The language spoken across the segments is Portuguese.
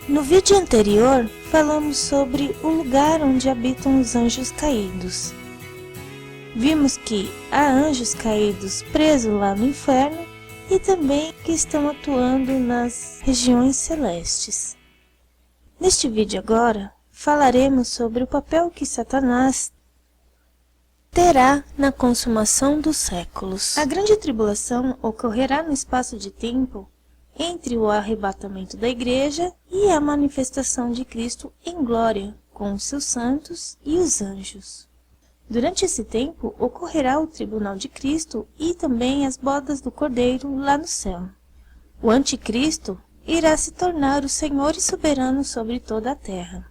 No vídeo anterior, falamos sobre o lugar onde habitam os anjos caídos. Vimos que há anjos caídos presos lá no inferno e também que estão atuando nas regiões celestes. Neste vídeo agora, falaremos sobre o papel que Satanás terá na consumação dos séculos. A grande tribulação ocorrerá no espaço de tempo entre o arrebatamento da igreja e a manifestação de Cristo em glória com os seus santos e os anjos. Durante esse tempo ocorrerá o tribunal de Cristo e também as bodas do Cordeiro lá no céu. O anticristo irá se tornar o Senhor e soberano sobre toda a terra.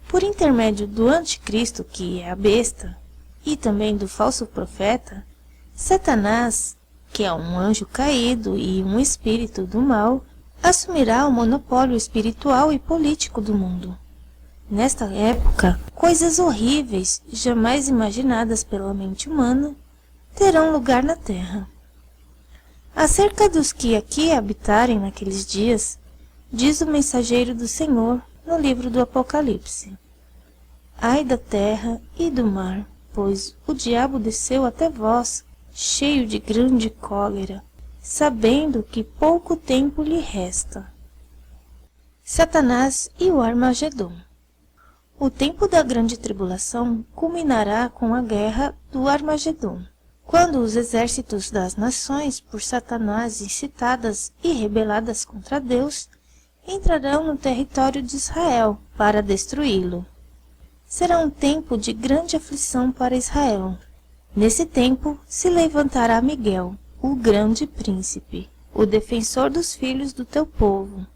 Por intermédio do anticristo, que é a besta, e também do falso profeta, Satanás, que é um anjo caído e um espírito do mal, assumirá o monopólio espiritual e político do mundo. Nesta época, coisas horríveis, jamais imaginadas pela mente humana, terão lugar na terra. Acerca dos que aqui habitarem naqueles dias, diz o mensageiro do Senhor no livro do Apocalipse: Ai da terra e do mar, pois o diabo desceu até vós, cheio de grande cólera, sabendo que pouco tempo lhe resta. Satanás e o Armagedon. O tempo da grande tribulação culminará com a guerra do Armagedon, quando os exércitos das nações, por Satanás incitadas e rebeladas contra Deus, entrarão no território de Israel para destruí-lo. Será um tempo de grande aflição para Israel. Nesse tempo se levantará Miguel, o grande príncipe, o defensor dos filhos do teu povo.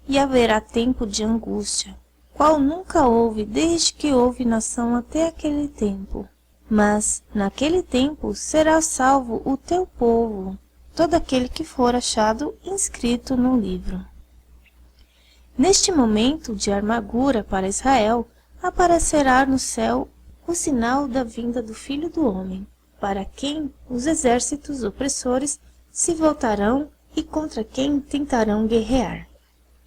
E haverá tempo de angústia, qual nunca houve desde que houve nação até aquele tempo. Mas naquele tempo será salvo o teu povo, todo aquele que for achado inscrito no livro. Neste momento de amargura para Israel, aparecerá no céu o sinal da vinda do Filho do Homem, para quem os exércitos opressores se voltarão e contra quem tentarão guerrear.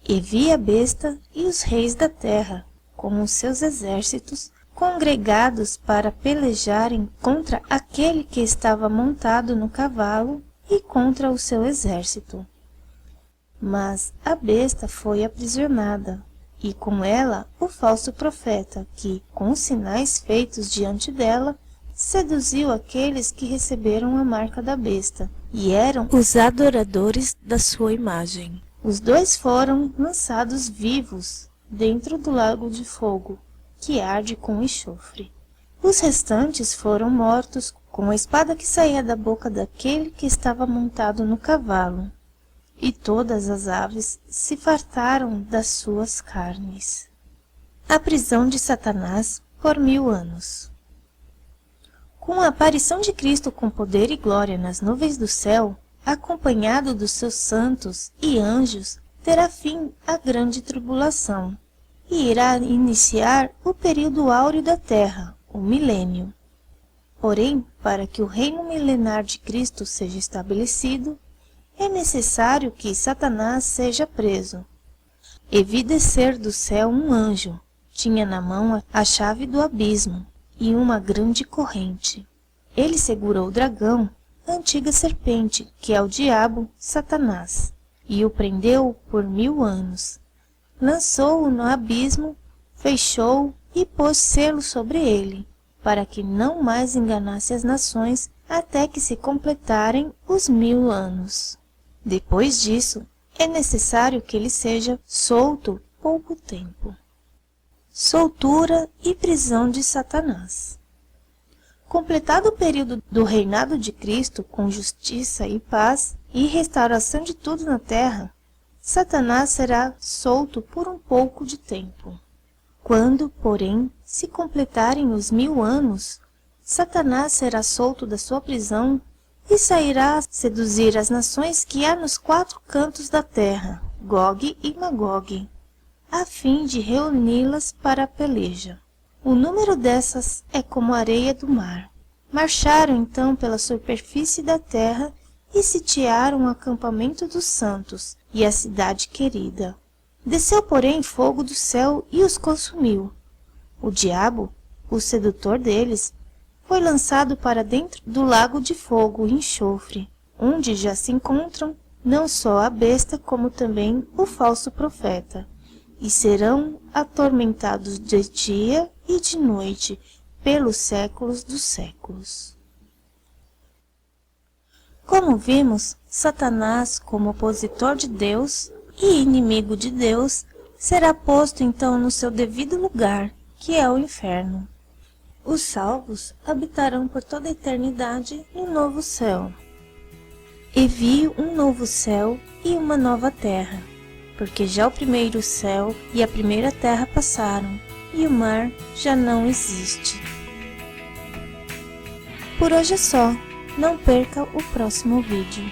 E vi a besta e os reis da terra, com os seus exércitos, congregados para pelejarem contra aquele que estava montado no cavalo e contra o seu exército. Mas a besta foi aprisionada, e com ela o falso profeta, que, com os sinais feitos diante dela, seduziu aqueles que receberam a marca da besta, e eram os adoradores da sua imagem. Os dois foram lançados vivos dentro do lago de fogo, que arde com enxofre. Os restantes foram mortos com a espada que saía da boca daquele que estava montado no cavalo. E todas as aves se fartaram das suas carnes. A prisão de Satanás por 1000 anos. Com a aparição de Cristo com poder e glória nas nuvens do céu, acompanhado dos seus santos e anjos, terá fim a grande tribulação, e irá iniciar o período áureo da terra, o milênio. Porém, para que o reino milenar de Cristo seja estabelecido, é necessário que Satanás seja preso. E vi descer do céu um anjo, tinha na mão a chave do abismo e uma grande corrente. Ele segurou o dragão, a antiga serpente, que é o diabo, Satanás, e o prendeu por 1000 anos. Lançou-o no abismo, fechou-o e pôs selo sobre ele, para que não mais enganasse as nações até que se completarem os 1000 anos. Depois disso, é necessário que ele seja solto pouco tempo. Soltura e prisão de Satanás. Completado o período do reinado de Cristo com justiça e paz e restauração de tudo na terra, Satanás será solto por um pouco de tempo. Quando, porém, se completarem os 1000 anos, Satanás será solto da sua prisão e sairá a seduzir as nações que há nos 4 cantos da terra, Gog e Magog, a fim de reuni-las para a peleja. O número dessas é como a areia do mar. Marcharam então pela superfície da terra e sitiaram o acampamento dos santos e a cidade querida. Desceu, porém, fogo do céu e os consumiu. O diabo, o sedutor deles, foi lançado para dentro do lago de fogo e enxofre, onde já se encontram não só a besta, como também o falso profeta, e serão atormentados de dia e de noite, pelos séculos dos séculos. Como vimos, Satanás, como opositor de Deus e inimigo de Deus, será posto então no seu devido lugar, que é o inferno. Os salvos habitarão por toda a eternidade no novo céu. E vi um novo céu e uma nova terra, porque já o primeiro céu e a primeira terra passaram, e o mar já não existe. Por hoje é só. Não perca o próximo vídeo.